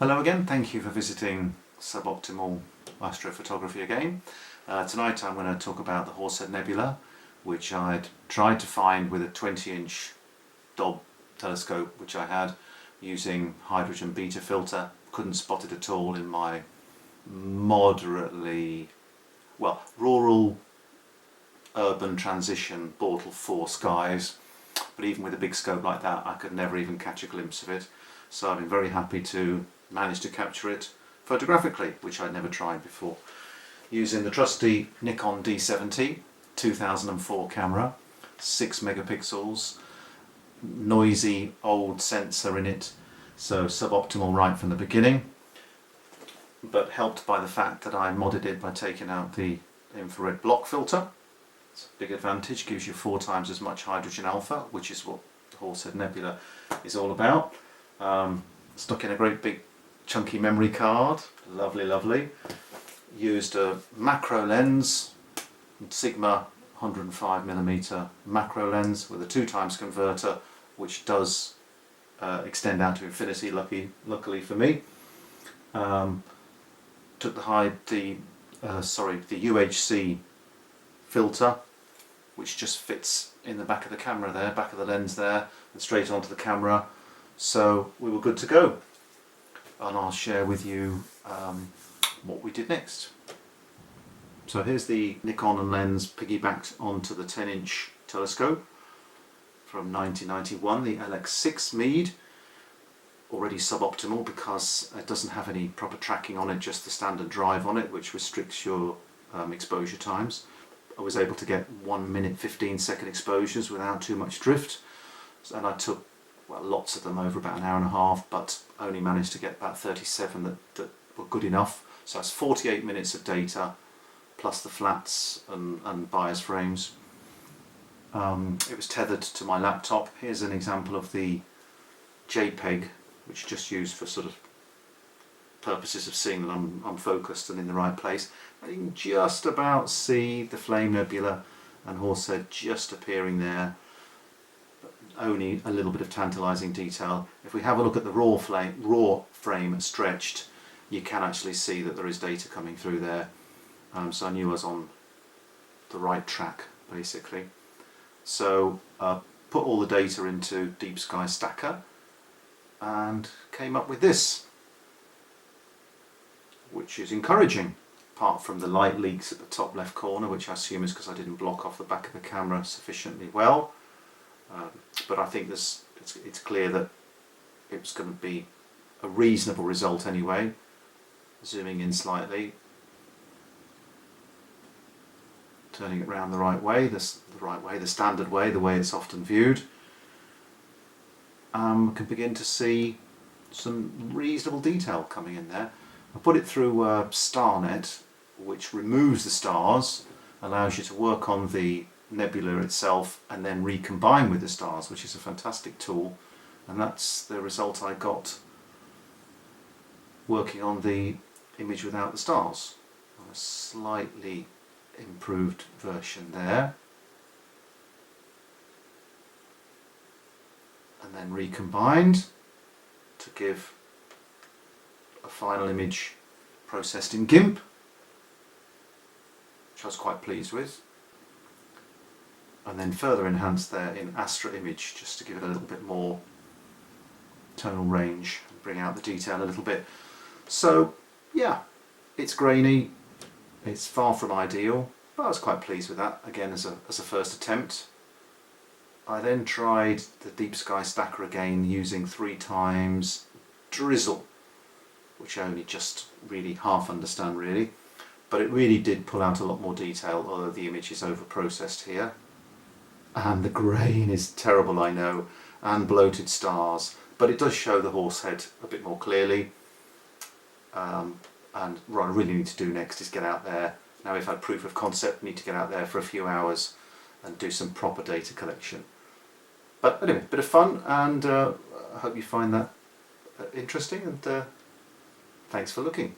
Hello again, thank you for visiting Suboptimal Astrophotography again. Tonight I'm going to talk about the Horsehead Nebula, which I'd tried to find with a 20-inch Dob telescope which I had using hydrogen beta filter. Couldn't spot it at all in my moderately, rural urban transition Bortle 4 skies, but even with a big scope like that I could never even catch a glimpse of it. So I've been very happy to manage to capture it photographically, which I'd never tried before, using the trusty Nikon D70 2004 camera, 6 megapixels, noisy old sensor in it, so suboptimal right from the beginning, but helped by the fact that I modded it by taking out the infrared block filter. It's a big advantage, gives you 4 times as much hydrogen alpha, which is what the Horsehead Nebula is all about. Stuck in a great big chunky memory card, lovely. Used a macro lens, Sigma 105mm macro lens with a 2 times converter, which does extend out to infinity, luckily for me. Took the UHC filter, which just fits in the back of the camera there, back of the lens there, and straight onto the camera. So we were good to go, and I'll share with you what we did next. So here's the Nikon and lens piggybacked onto the 10-inch telescope from 1991, the LX6 Meade, already suboptimal because it doesn't have any proper tracking on it, just the standard drive on it, which restricts your exposure times. I was able to get 1 minute 15-second exposures without too much drift, and I took lots of them over about an hour and a half, but only managed to get about 37 that were good enough. So that's 48 minutes of data plus the flats and bias frames. It was tethered to my laptop. Here's an example of the JPEG, which is just used for sort of purposes of seeing that I'm focused and in the right place. And you can just about see the Flame Nebula and Horsehead just appearing there. Only a little bit of tantalising detail. If we have a look at the raw frame stretched, you can actually see that there is data coming through there. So I knew I was on the right track, basically. So put all the data into Deep Sky Stacker and came up with this, which is encouraging, apart from the light leaks at the top left corner, which I assume is because I didn't block off the back of the camera sufficiently well. But I think it's clear that it's going to be a reasonable result anyway. Zooming in slightly, turning it round the right way, the standard way, the way it's often viewed. Can begin to see some reasonable detail coming in there. I put it through Starnet, which removes the stars, allows you to work on the nebula itself and then recombine with the stars, which is a fantastic tool, and that's the result I got working on the image without the stars. A slightly improved version there, and then recombined to give a final image processed in GIMP, which I was quite pleased with, and then further enhanced there in Astra Image, just to give it a little bit more tonal range and bring out the detail a little bit. So yeah, it's grainy, it's far from ideal, but I was quite pleased with that, again as a first attempt. I then tried the Deep Sky Stacker again using 3 times drizzle, which I only just really half understand really, but it really did pull out a lot more detail, although the image is over processed here. And the grain is terrible, I know, and bloated stars, but it does show the Horsehead a bit more clearly. And what I really need to do next is get out there. Now we've had proof of concept, need to get out there for a few hours and do some proper data collection. But anyway, bit of fun, and I hope you find that interesting, and thanks for looking.